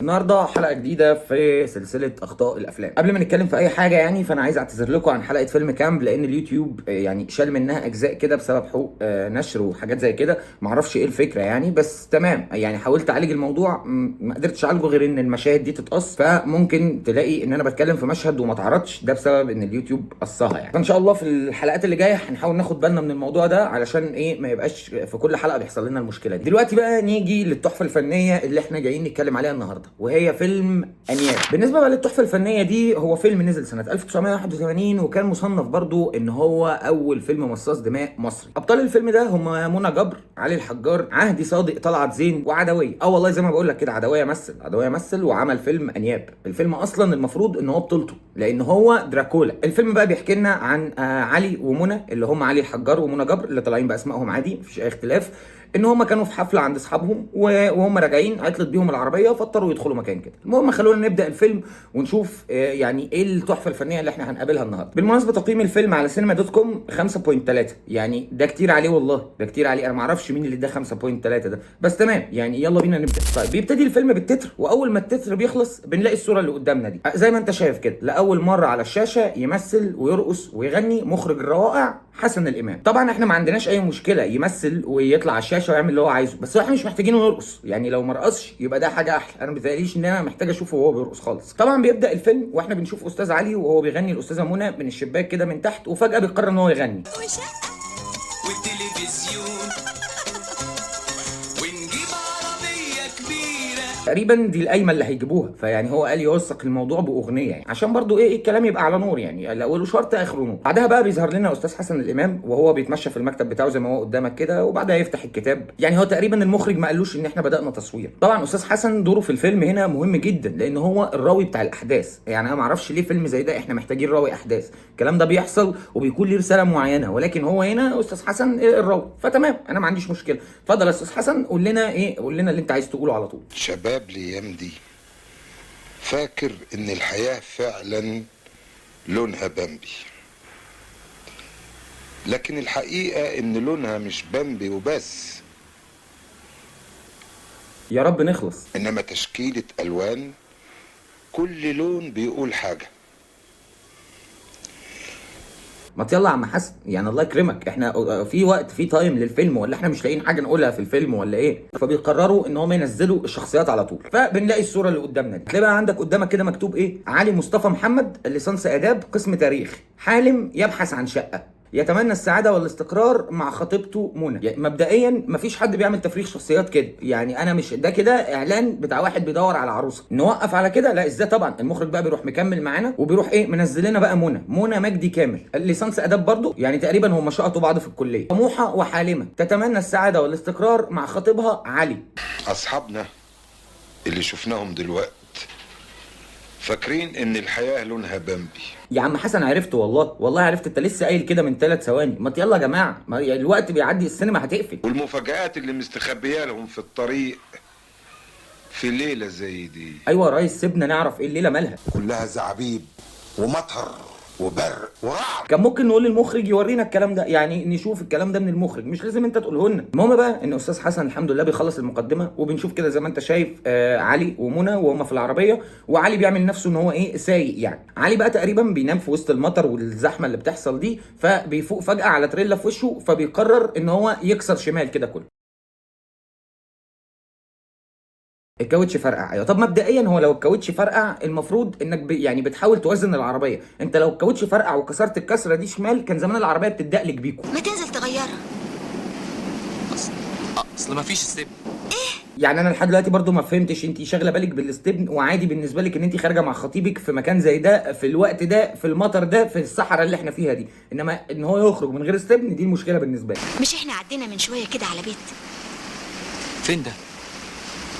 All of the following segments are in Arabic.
النهارده حلقه جديده في سلسله اخطاء الافلام. قبل ما نتكلم في اي حاجه فانا عايز اعتذر لكم عن حلقه فيلم كامب، لان اليوتيوب شال منها اجزاء كده بسبب حقوق نشر وحاجات زي كده. معرفش ايه الفكره بس تمام. حاولت اعالج الموضوع، ما قدرتش اعالجه غير ان المشاهد دي تتقص، فممكن تلاقي ان انا بتكلم في مشهد وما اتعرضش، ده بسبب ان اليوتيوب قصها فان شاء الله في الحلقات اللي جايه هنحاول ناخد بالنا من الموضوع ده، علشان ما يبقاش في كل حلقه بيحصل لنا المشكله دي. دلوقتي بقى نيجي للتحفه الفنيه اللي احنا جايين نتكلم عليها النهارده، وهي فيلم انياب. بالنسبه بقى للتحفه الفنيه دي، هو فيلم نزل سنه 1981 وكان مصنف برضو ان هو اول فيلم مصاص دماء مصري. ابطال الفيلم ده هم منى جبر، علي الحجار، عهدي صادق، طلعت زين، وعدويه. والله زي ما بقول لك كده، عدويه مثل وعمل فيلم انياب. الفيلم اصلا المفروض ان هو بطولته، لان هو دراكولا. الفيلم بقى بيحكي لنا عن علي ومنى، اللي هم علي الحجار ومنى جبر، اللي طالعين باسمائهم عادي مفيش اي اختلاف، ان هم كانوا في حفله عند اصحابهم وهم راجعين عطلت بيهم العربيه فاضطروا يدخلوا مكان كده. المهم خلونا نبدا الفيلم ونشوف ايه التحفه الفنيه اللي احنا هنقابلها النهارده. بالمناسبه تقييم الفيلم على سينما دوت كوم 5.3، ده كتير عليه، والله ده كتير عليه. انا ما اعرفش مين اللي ده 5.3 ده، بس تمام يلا بينا نبدا. طيب بيبتدي الفيلم بالتتر، واول ما التتر بيخلص بنلاقي الصوره اللي قدامنا دي زي ما انت شايف كده. لاول مره على الشاشه يمثل ويرقص ويغني مخرج الروائع حسن الامام. طبعا احنا ما عندناش اي مشكله يمثل ويطلع على الشاشه ويعمل اللي هو عايزه، بس احنا مش محتاجينه يرقص. لو ما رقصش يبقى ده حاجه احلى. انا ما بيتهيأليش ان انا محتاج اشوفه وهو بيرقص خالص. طبعا بيبدا الفيلم واحنا بنشوف استاذ علي وهو بيغني الاستاذه منى من الشباك كده من تحت، وفجاه بيقرر ان هو يغني والتلفزيون ونجيب عربيه كبيره. تقريبا دي القايمه اللي هيجيبوها، هو قال يوثق الموضوع باغنيه عشان برضو الكلام يبقى على نور، الاول شرط اخره نور. بعدها بقى بيظهر لنا استاذ حسن الامام وهو بيتمشى في المكتب بتاعه زي ما هو قدامك كده، وبعدها يفتح الكتاب. هو تقريبا المخرج ما قالوش ان احنا بدانا تصوير. طبعا استاذ حسن دوره في الفيلم هنا مهم جدا، لان هو الراوي بتاع الاحداث. انا ما اعرفش ليه فيلم زي ده احنا محتاجين راوي احداث. الكلام ده بيحصل وبيكون ليه رساله معينه، ولكن هو هنا استاذ حسن الراوي، فتمام انا ما عنديش مشكله. اتفضل يا استاذ حسن، قول لنا اللي انت عايز تقوله على طول. شباب الايام دي فاكر ان الحياة فعلا لونها بامبي، لكن الحقيقة ان لونها مش بامبي وبس، يا رب نخلص. انما تشكيلة الوان، كل لون بيقول حاجة. ما يلا يا عم حسن، الله يكرمك، احنا في وقت في تايم للفيلم، ولا احنا مش لاقيين حاجه نقولها في الفيلم ولا ايه؟ فبيقرروا ان هم ينزلوا الشخصيات على طول. فبنلاقي الصوره اللي قدامنا دي، تلاقي بقى عندك قدامك كده مكتوب علي مصطفى محمد، الليسانس اداب، قسم تاريخ، حالم، يبحث عن شقه، يتمنى السعاده والاستقرار مع خطيبته منى. مبدئيا مفيش حد بيعمل تفريغ شخصيات كده. انا مش ده كده اعلان بتاع واحد بيدور على عروسه نوقف على كده، لا ازاي؟ طبعا المخرج بقى بيروح مكمل معانا وبيروح منزل لنا بقى منى مجدي كامل، الليسانس اداب برضو، تقريبا هم شقطوا بعض في الكليه، طموحه وحالمه، تتمنى السعاده والاستقرار مع خطيبها علي. اصحابنا اللي شفناهم دلوقتي فاكرين ان الحياة لونها بامبي. يا عم حسن عرفت، والله عرفت، انت لسه قايل كده من 3 ثواني. ما يلا يا جماعه، الوقت بيعدي، السينما هتقفل. والمفاجآت اللي مستخبية لهم في الطريق في ليلة زي دي. ايوه يا ريس، سيبنا نعرف ايه الليله مالها. كلها زعابيب ومطر وبرق ورعد. كان ممكن نقول للمخرج يورينا الكلام ده، نشوف الكلام ده من المخرج، مش لازم انت تقوله لنا. المهم بقى ان استاذ حسن الحمد لله بيخلص المقدمه، وبنشوف كده زي ما انت شايف علي ومنى وهم في العربيه، وعلي بيعمل نفسه ان هو سايق. علي بقى تقريبا بينام في وسط المطر والزحمه اللي بتحصل دي، فبيفوق فجاه على تريلا في وشه، فبيقرر ان هو يكسر شمال كده كله. الكاوتش فرقع، ايوه. طب مبدئيا هو لو الكاوتش فرقع المفروض انك بتحاول توازن العربيه. انت لو الكاوتش فرقع وكسرت الكسره دي شمال، كان زمان العربيه بتدقلك بيكو. ما تنزل تغيرها. اصل ما فيش ستيب. انا لحد دلوقتي برضو ما فهمتش، انت شاغله بالك بالاستبن وعادي بالنسبه لك ان انت خارجه مع خطيبك في مكان زي ده، في الوقت ده، في المطر ده، في الصحراء اللي احنا فيها دي، انما ان هو يخرج من غير استبن دي المشكله بالنسبه لي. مش احنا عدينا من شويه كده على بيت؟ فين ده؟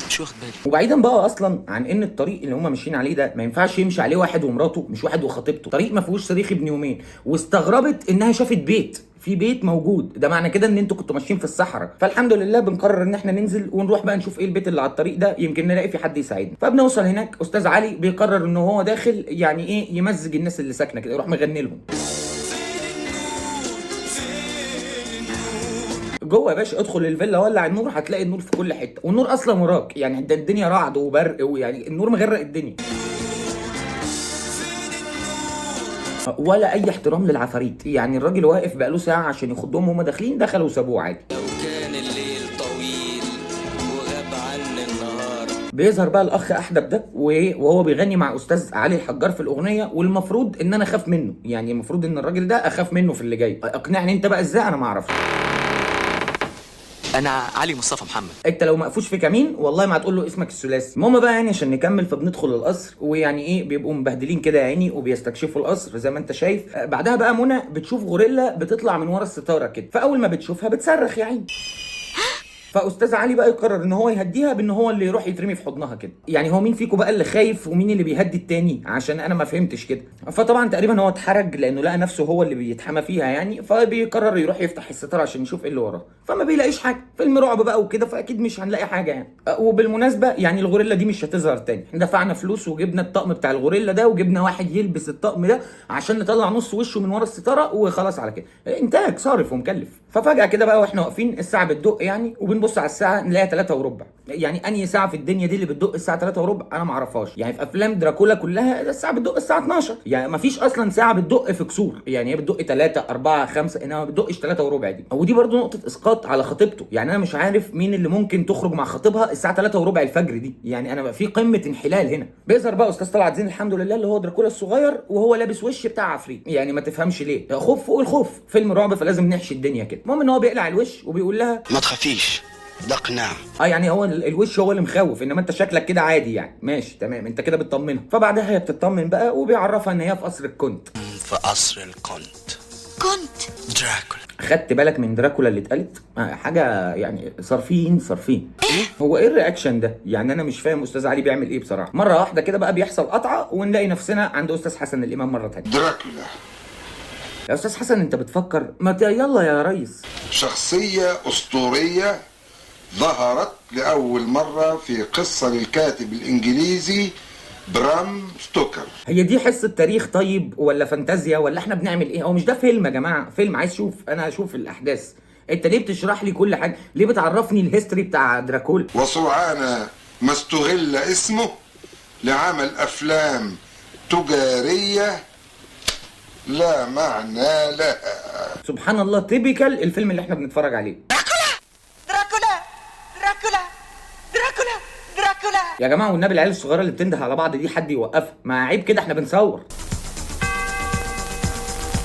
مش واخد بالي. وبعيدا بقى اصلا عن ان الطريق اللي هم ماشيين عليه ده ما ينفعش يمشي عليه واحد ومراته، مش واحد وخطيبته، طريق ما فيهوش صريخ ابن يومين. واستغربت انها شافت في بيت موجود، ده معنى كده ان انتوا كنتوا ماشيين في الصحراء. فالحمد لله بنقرر ان احنا ننزل ونروح بقى نشوف ايه البيت اللي على الطريق ده، يمكن نلاقي في حد يساعدنا. فبنوصل هناك، استاذ علي بيقرر ان هو داخل يمزج الناس اللي ساكنه كده، يروح مغني لهم. جوه يا باشا، ادخل الفيلا ولع النور هتلاقي النور في كل حته، والنور اصلا وراك، يعني ده الدنيا رعد وبرق، ويعني النور مغرق الدنيا. ولا اي احترام للعفاريت، يعني الراجل واقف بقاله ساعه عشان يخضهم وهم داخلين، دخلوا وسابوه عادي. لو كان الليل طويل وغاب عني النهار. بيظهر بقى الاخ احدب ده وهو بيغني مع استاذ علي الحجار في الاغنيه، والمفروض ان انا اخاف منه، يعني المفروض ان الراجل ده اخاف منه في اللي جاي. اقنعني انت بقى ازاي، انا ما اعرفش. انا علي مصطفى محمد. انت لو مقفوش في كمين والله ما هتقول له اسمك الثلاثي. المهم بقى يعني عشان نكمل، فبندخل القصر، ويعني ايه بيبقوا مبهدلين كده يا عيني، وبيستكشفوا القصر زي ما انت شايف. بعدها بقى منى بتشوف غوريلا بتطلع من ورا الستاره كده، فاول ما بتشوفها بتصرخ يا عيني. فاستاذ علي بقى يقرر ان هو يهديها بان هو اللي يروح يترمي في حضنها كده. يعني هو مين فيكم بقى اللي خايف ومين اللي بيهدي التاني؟ عشان انا ما فهمتش كده. فطبعا تقريبا هو اتحرج لانه لقى نفسه هو اللي بيتحمى فيها يعني، فبيقرر يروح يفتح الستاره عشان يشوف ايه اللي وراه، فما بيلاقيش حاجه. فيلم رعب بقى وكده، فاكيد مش هنلاقي حاجه يعني. وبالمناسبه يعني الغوريلا دي مش هتظهر تاني، دفعنا فلوس وجبنا الطقم بتاع الغوريلا ده، وجبنا واحد يلبس الطقم ده عشان نطلع نص وشه من ورا الستاره وخلاص على كده. انتاج صارف ومكلف. ففجاه كده بقى واحنا واقفين الساعه بتدق يعني، وبنبص على الساعه نلاقيها 3:15. يعني انهي ساعه في الدنيا دي اللي بتدق الساعه 3:15؟ انا ما اعرفهاش. يعني في افلام دراكولا كلها الساعه بتدق الساعه 12، يعني ما فيش اصلا ساعه بتدق في كسور، يعني هي بتدق 3 4 5، انما ما بتدقش 3:15 دي. ودي برضو نقطه اسقاط على خطيبته، يعني انا مش عارف مين اللي ممكن تخرج مع خطيبها الساعه 3:15 الفجر دي، يعني انا بقى في قمه انحلال هنا. بيظهر بقى استاذ طلعت زين الحمد لله اللي هو دراكولا الصغير، وهو لابس وش بتاع عفريت، يعني ما تفهمش ليه، خوف فوق الخوف، فيلم رعب فلازم نحشي الدنيا كده. المهم ان هو بيقلع الوش وبيقول لها ما تخافيش، ده قناع. يعني هو الوش هو اللي مخوف، انما انت شكلك كده عادي يعني، ماشي تمام، انت كده بتطمنها. فبعدها هي بتطمن بقى، وبيعرفها ان هي في قصر الكونت. في قصر الكونت. كنت دراكولا. خدت بالك من دراكولا اللي اتقالت؟ حاجه يعني صارفين. هو ايه الرياكشن ده؟ يعني انا مش فاهم استاذ علي بيعمل ايه بصراحه. مره واحده كده بقى بيحصل قطعه، ونلاقي نفسنا عند استاذ حسن الامام مره ثانيه. دراكولا يا استاذ حسن انت بتفكر؟ ما يلا يا ريس. شخصية أسطورية ظهرت لأول مرة في قصة للكاتب الإنجليزي برام ستوكر. هي دي حصه تاريخ طيب ولا فانتازيا ولا احنا بنعمل ايه؟ هو مش ده فيلم يا جماعه؟ فيلم عايز اشوف الاحداث. انت ليه بتشرح لي كل حاجه؟ ليه بتعرفني الهيستوري بتاع دراكولا؟ وسرعان ما استغل اسمه لعمل أفلام تجارية لا معنى لها. سبحان الله، تيبيكال الفيلم اللي احنا بنتفرج عليه. دراكولا دراكولا دراكولا دراكولا. يا جماعه والنبي العيال الصغيره اللي بتنده على بعض دي حد يوقفها، ما عيب كده احنا بنصور.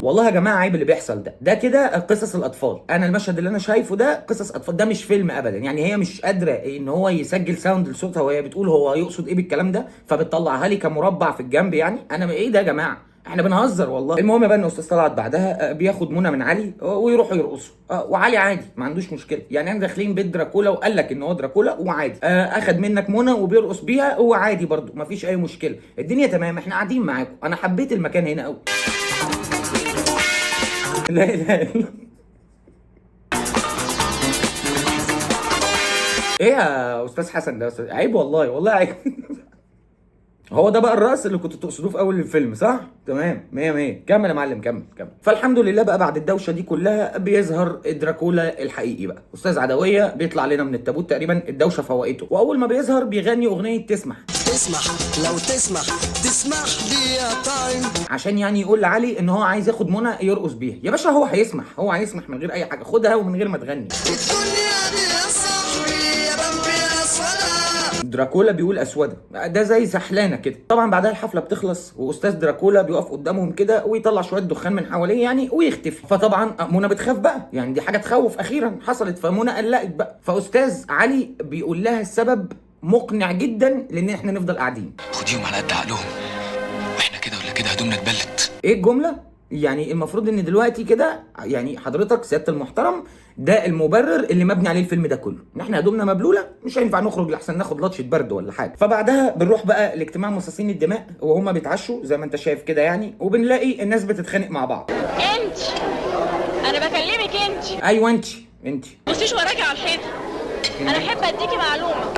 والله يا جماعه عيب اللي بيحصل ده كده قصص الاطفال. انا المشهد اللي انا شايفه ده قصص اطفال، ده مش فيلم ابدا. يعني هي مش قادره ان هو يسجل ساوند لصوتها وهي بتقول هو يقصد ايه بالكلام ده، فبتطلعها لي كمربع في الجنب. يعني انا ايه ده يا جماعه؟ احنا بنهزر والله. المهم بقى ان استاذ طلعت بعدها بياخد منى من علي ويروحوا يرقصوا، وعلي عادي ما عندوش مشكله. يعني احنا داخلين بيت دراكولا وقال لك ان هو دراكولا وعادي، اخد منك منى وبيرقص بيها هو عادي برده، ما فيش اي مشكله، الدنيا تمام، احنا قاعدين معاكم. انا حبيت المكان هنا قوي. لا اله الا الله. ايه يا استاذ حسن ده؟ عيب والله عيب. هو ده بقى الرأس اللي كنت تقصدوه في اول الفيلم صح؟ تمام 100. كمل يا معلم كمل. فالحمد لله بقى بعد الدوشه دي كلها بيظهر دراكولا الحقيقي بقى. استاذ عدويه بيطلع لنا من التابوت، تقريبا الدوشه فوقته، واول ما بيظهر بيغني اغنيه تسمح لو تسمح لي يا طايم، عشان يعني يقول لعلي ان هو عايز ياخد منى يرقص بيها. يا باشا هو هيسمح من غير اي حاجه، خدها ومن غير ما تغني. الدنيا دي يا صاحبي يا بمبي يا صلاة. دراكولا بيقول اسوده، ده زي سحلانه كده. طبعا بعدها الحفله بتخلص، واستاذ دراكولا بيقف قدامهم كده ويطلع شويه دخان من حواليه يعني ويختفي. فطبعا منى بتخاف بقى، يعني دي حاجه تخوف اخيرا حصلت، فمنى قلقت بقى. فاستاذ علي بيقول لها السبب مقنع جدا لان احنا نفضل قاعدين. خديهم على قد عقلهم، واحنا كده ولا كده هدومنا اتبلت. ايه الجمله؟ يعني المفروض ان دلوقتي كده يعني حضرتك سياده المحترم ده المبرر اللي مبني عليه الفيلم ده كله، ان احنا هدومنا مبلوله مش هينفع نخرج لحسن ناخد لطشه برد ولا حاجه. فبعدها بنروح بقى لاجتماع مصاصين الدماء وهم بيتعشوا زي ما انت شايف كده يعني، وبنلاقي الناس بتتخانق مع بعض. انت انا بكلمك انت. ايوه انت بصيش وراكي على الحيطه، انا احب اديكي معلومه.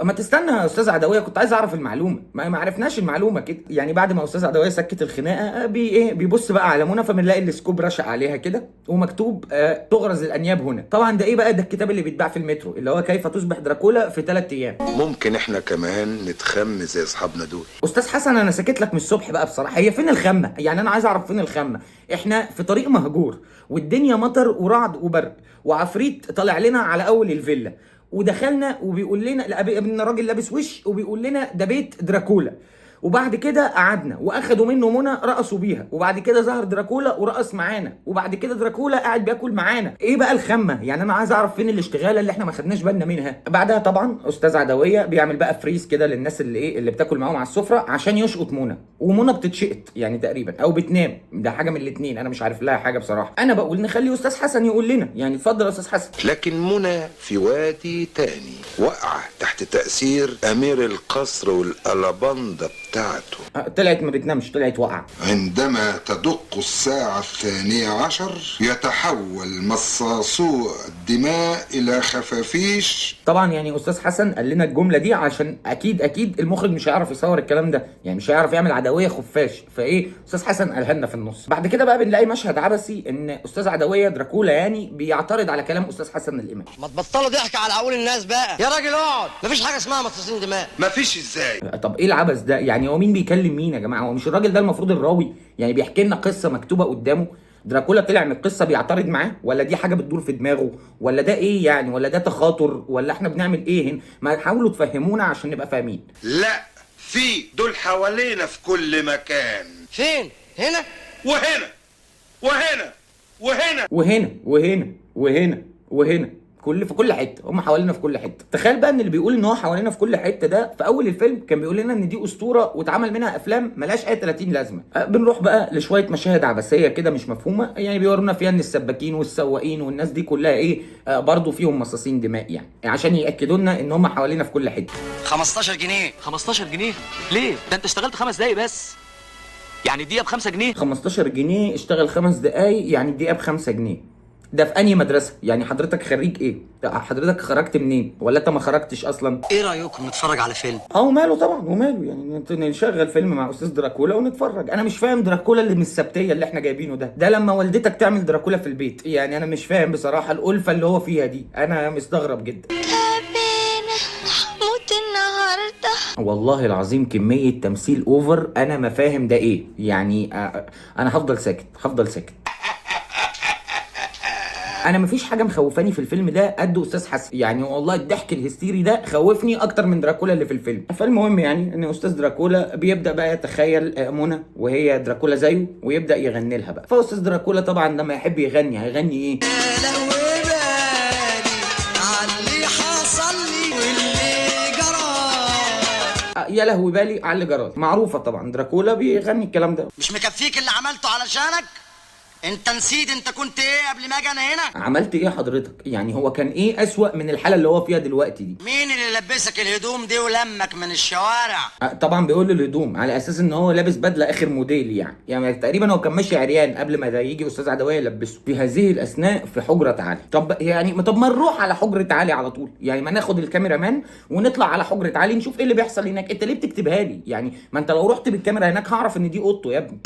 ما تستنى يا استاذ عدويه، كنت عايز اعرف المعلومه، ما عرفناش المعلومه كده يعني. بعد ما استاذ عدويه سكت الخناقه بيبص بقى على منى، فبنلاقي السكوب رشق عليها كده ومكتوب تغرز الانياب هنا. طبعا ده ايه بقى؟ ده الكتاب اللي بيتباع في المترو اللي هو كيف تصبح دراكولا في 3 ايام. ممكن احنا كمان نتخم زي اصحابنا دول. استاذ حسن انا ساكت لك من الصبح بقى بصراحه، هي فين الخمه؟ يعني انا عايز اعرف فين الخمه. احنا في طريق مهجور والدنيا مطر ورعد وبرد وعفريت طالع لنا على اول الفيلا، ودخلنا وبيقول لنا ابن راجل لابس وش وبيقول لنا ده بيت دراكولا، وبعد كده قعدنا واخدوا منه منى رقصوا بيها، وبعد كده ظهر دراكولا ورقص معانا، وبعد كده دراكولا قاعد بياكل معانا. ايه بقى الخمه؟ يعني انا عايز اعرف فين الاشتغاله اللي احنا ما خدناش بالنا منها. بعدها طبعا استاذ عدويه بيعمل بقى فريز كده للناس اللي اللي بتاكل معاهم على السفره عشان يشقط منى، ومنى بتتشقط يعني تقريبا او بتنام، ده حاجه من الاثنين، انا مش عارف لها حاجه بصراحه. انا بقول نخلي استاذ حسن يقول لنا، يعني اتفضل يا استاذ حسن. لكن منى في وادي تاني، وقع تحت تأثير أمير القصر والألاباندا بتاعته. طلعت ما بتنامش، طلعت وقع. عندما تدق الساعة 12 يتحول مصاصو الدماء إلى خفافيش. طبعا يعني استاذ حسن قال لنا الجمله دي عشان اكيد المخرج مش هيعرف يصور الكلام ده، يعني مش هيعرف يعمل عدويه خفاش، فايه استاذ حسن قالها لنا في النص. بعد كده بقى بنلاقي مشهد عبثي ان استاذ عدويه دراكولا يعني بيعترض على كلام استاذ حسن الامام. ما تبطلوا ضحك على عقول الناس بقى يا راجل، اقعد. مفيش حاجه اسمها مصاصين دماء. مفيش ازاي؟ طب ايه العبث ده؟ يعني هو مين بيكلم مين يا جماعه؟ هو مش الراجل ده المفروض الراوي يعني بيحكي لنا قصه مكتوبه قدامه، دراكولا طلع من القصه بيعترض معاه، ولا دي حاجه بتدور في دماغه، ولا ده ايه يعني، ولا ده تخاطر، ولا احنا بنعمل ايه هنا؟ ما تحاولوا تفهمونا عشان نبقى فاهمين. لا، في دول حوالينا في كل مكان. فين؟ هنا وهنا وهنا وهنا وهنا وهنا وهنا وهنا في كل حته، هم حوالينا في كل حته. تخيل بقى ان اللي بيقول ان هو حوالينا في كل حته ده في اول الفيلم كان بيقول لنا ان دي اسطوره واتعمل منها افلام ملهاش اي 30 لازمه. بنروح بقى لشويه مشاهد عبثيه كده مش مفهومه، يعني بيورونا فيها ان السباكين والسواقين والناس دي كلها ايه برضه فيهم مصاصين دماء، يعني عشان ياكدوا لنا ان هم حوالينا في كل حته. 15 جنيه 15 جنيه ليه؟ ده انت اشتغلت 5 دقايق بس، يعني الدقيقه ب5 جنيه. 15 جنيه اشتغل 5 دقايق، يعني الدقيقه ب5 جنيه. ده في انهي مدرسه؟ يعني حضرتك خريج ايه؟ حضرتك خرجت منين؟ ولا انت ما خرجتش اصلا؟ ايه رايكم نتفرج على فيلم؟ وماله طبعا، وماله يعني نشغل فيلم مع استاذ دراكولا ونتفرج. انا مش فاهم دراكولا اللي من السبتيه اللي احنا جايبينه ده لما والدتك تعمل دراكولا في البيت، يعني انا مش فاهم بصراحه الالفه اللي هو فيها دي، انا مستغرب جدا. هموت النهارده والله العظيم كميه تمثيل اوفر، انا ما فاهم ده ايه يعني. انا هفضل ساكت. انا مفيش حاجه مخوفاني في الفيلم ده قد استاذ حسن، يعني والله الضحك الهستيري ده خوفني اكتر من دراكولا اللي في الفيلم. فالمهم يعني ان استاذ دراكولا بيبدا بقى يتخيل منى وهي دراكولا زيه ويبدا يغني لها بقى. فاستاذ دراكولا طبعا لما يحب يغني هيغني ايه؟ يا لهوي بالي على اللي جرالي. معروفه طبعا دراكولا بيغني الكلام ده. مش مكفيك اللي عملته علشانك؟ انت نسيت انت كنت ايه قبل ما اجي انا هنا؟ عملت ايه حضرتك؟ يعني هو كان ايه اسوأ من الحاله اللي هو فيها دلوقتي دي؟ مين اللي لبسك الهدوم دي ولمك من الشوارع؟ طبعا بيقول له الهدوم على اساس ان هو لابس بدله اخر موديل، يعني تقريبا هو كان ماشي عريان قبل ما يجي استاذ عدويه يلبسه. في هذه الاثناء في حجره علي. طب ما نروح على حجره علي على طول، يعني ما ناخد الكاميرا مان ونطلع على حجره علي نشوف ايه اللي بيحصل هناك. انت ليه بتكتبها لي؟ يعني ما انت لو رحت بالكاميرا هناك هعرف ان دي اوضته يا ابني.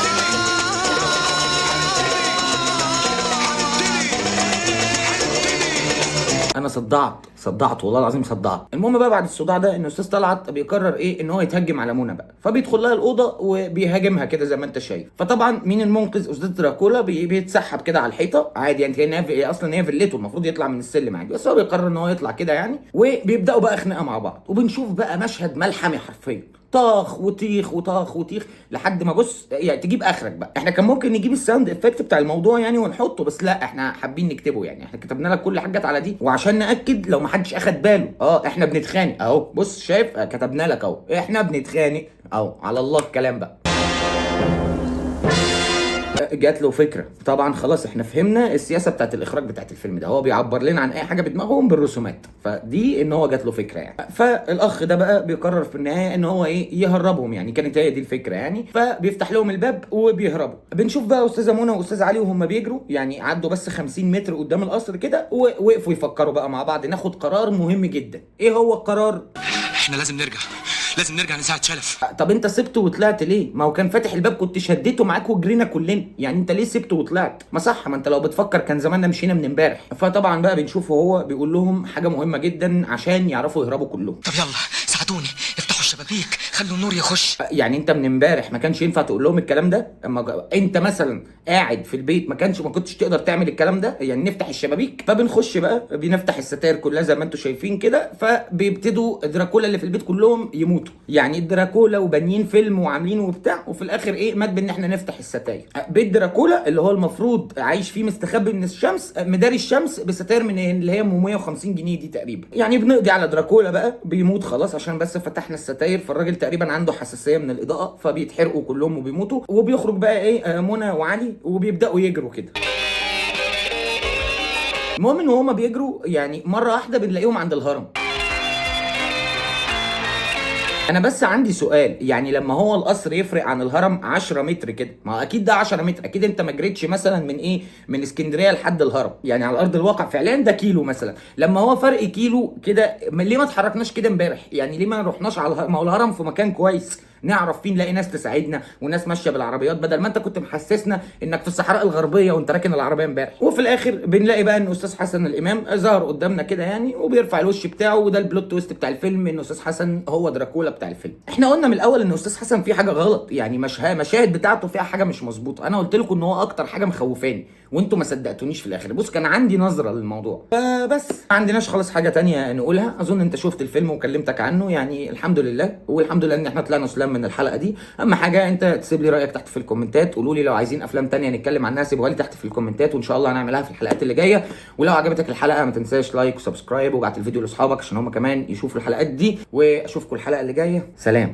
انا صدعت والله العظيم صدعت. المهم بقى بعد الصداع ده ان استاذ طلعت بيقرر ايه؟ ان هو يتهجم على منى بقى، فبيدخل لها الاوضه وبيهاجمها كده زي ما انت شايف. فطبعا مين المنقذ؟ استاذ دراكولا بيتسحب كده على الحيطه عادي، يعني كان اصلا هي فيلته المفروض يطلع من السلم عادي، بس هو بيقرر ان هو يطلع كده يعني، وبيبداوا بقى خناقه مع بعض. وبنشوف بقى مشهد ملحمي حرفيا، طاخ وطيخ وطاخ وطيخ لحد ما بص يعني تجيب اخرك بقى. احنا كان ممكن نجيب الساوند افكت بتاع الموضوع يعني ونحطه، بس لا احنا حابين نكتبه، يعني احنا كتبنا لك كل حاجات على دي وعشان ناكد لو ما حدش اخد باله. احنا بنتخانق اهو، بص شايف كتبنا لك اهو احنا بنتخانق اهو، على الله الكلام بقى. فجات له فكره. طبعا خلاص احنا فهمنا السياسه بتاعت الاخراج بتاعت الفيلم ده، هو بيعبر لنا عن اي حاجه بدماغهم بالرسومات، فدي ان هو جات له فكره يعني. فالاخ ده بقى بيقرر في النهايه ان هو ايه، يهربهم يعني، كانت هي دي الفكره يعني. فبيفتح لهم الباب وبيهربوا. بنشوف بقى استاذه منى واستاذ علي وهم بيجروا يعني، عدوا بس 50 متر قدام القصر كده ووقفوا يفكروا بقى مع بعض. ناخد قرار مهم جدا. ايه هو القرار؟ احنا لازم نرجع نساعد شلف. طب انت سبته وطلعت ليه؟ ما هو كان فاتح الباب، كنت شديته معاك وجرينا كلنا يعني، انت ليه سبته وطلعت؟ ما صح، ما انت لو بتفكر كان زماننا مشينا من امبارح. فطبعا بقى بنشوفه هو بيقول لهم حاجه مهمه جدا عشان يعرفوا يهربوا كلهم. طب يلا ساعدوني، افتحوا الشبابيك، خلوا النور يخش. يعني انت من امبارح ما كانش ينفع تقول لهم الكلام ده؟ اما انت مثلا قاعد في البيت ما كنتش تقدر تعمل الكلام ده يعني، نفتح الشبابيك. فبنخش بقى بنفتح الستاير كلها زي ما انتم شايفين كده، فبيبتدوا دراكولا اللي في البيت كلهم يموتوا يعني. دراكولا وبانيين فيلم وعاملينه وبتاع، وفي الاخر ايه، مات بان احنا نفتح الستاير. بيت دراكولا اللي هو المفروض عايش فيه مستخبي من الشمس، مداري الشمس بستاير من اللي هي 150 جنيه دي تقريبا يعني. بنقضي على دراكولا بقى، بيموت خلاص عشان بس فتحنا الستاير. فالراجل تقريبا عنده حساسيه من الاضاءه، فبيتحرقوا كلهم وبيموتوا. وبيخرج بقى ايه، منى وعلي، وبيبداوا يجروا كده. المهم ان هما بيجروا يعني، مره واحده بنلاقيهم عند الهرم. انا بس عندي سؤال يعني، لما هو القصر يفرق عن الهرم 10 متر كده، ما هو اكيد ده 10 متر، اكيد انت ما جريتش مثلا من ايه، من اسكندريه لحد الهرم يعني. على ارض الواقع فعليا ده كيلو مثلا. لما هو فرق كيلو كده، ليه ما اتحركناش كده امبارح يعني؟ ليه ما رحناش على الهرم؟ ما هو الهرم في مكان كويس نعرف فين نلاقي ناس تساعدنا وناس ماشيه بالعربيات، بدل ما انت كنت محسسنا انك في الصحراء الغربيه وانت راكن العربيه امبارح. وفي الاخر بنلاقي بقى ان استاذ حسن الامام ظهر قدامنا كده يعني، وبيرفع الوش بتاعه. وده البلوت تويست بتاع الفيلم، ان استاذ حسن هو دراكولا بتاع الفيلم. احنا قلنا من الاول ان استاذ حسن فيه حاجه غلط يعني، مشاهد بتاعته فيها حاجه مش مظبوطه. انا قلت لكم ان هو اكتر حاجه مخوفاني وانتوا ما صدقتونيش في الاخر. بص، كان عندي نظره للموضوع. فبس ما عندناش خلاص حاجه تانية نقولها. اظن انت شفت الفيلم وكلمتك عنه يعني، الحمد لله. والحمد لله ان احنا طلعنا سلام من الحلقه دي. اما حاجه انت تسيب لي رايك تحت في الكومنتات، قولوا لي لو عايزين افلام تانية نتكلم عنها سيبوها لي تحت في الكومنتات، وان شاء الله هنعملها في الحلقات اللي جايه. ولو عجبتك الحلقه ما تنساش لايك وسبسكرايب، وابعت الفيديو لاصحابك عشان هم كمان يشوفوا الحلقات دي. واشوفكم الحلقه اللي جايه. سلام.